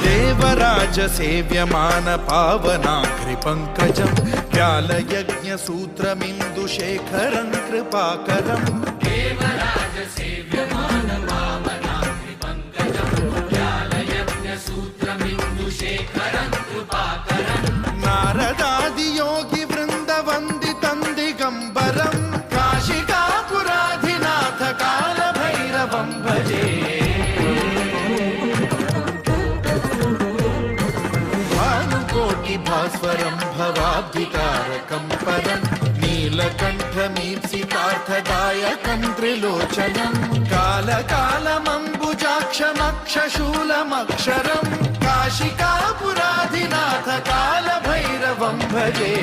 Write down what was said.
देवराज सेव्यमान पावनाग्रि पंकजं व्यालयज्ञ सूत्रमिन्दुशेखरं कृपाकरं देवराज सेव्यमान पावनाग्रि पंकजं व्यालयज्ञ सूत्रमिन्दुशेखरं कृपाकरं नारदादि योगी वृंद वंदितं दिगंबरं काशिकापुराधिनाथ काल भैरवं भजे भास्वरं भवाब्धिकारकं परं नीलकण्ठमीप्सितार्थदायकं त्रिलोचनं कालकालमम्बुजाक्षमक्षशूलमक्षरं काशिकापुराधिनाथ कालभैरवं भजे।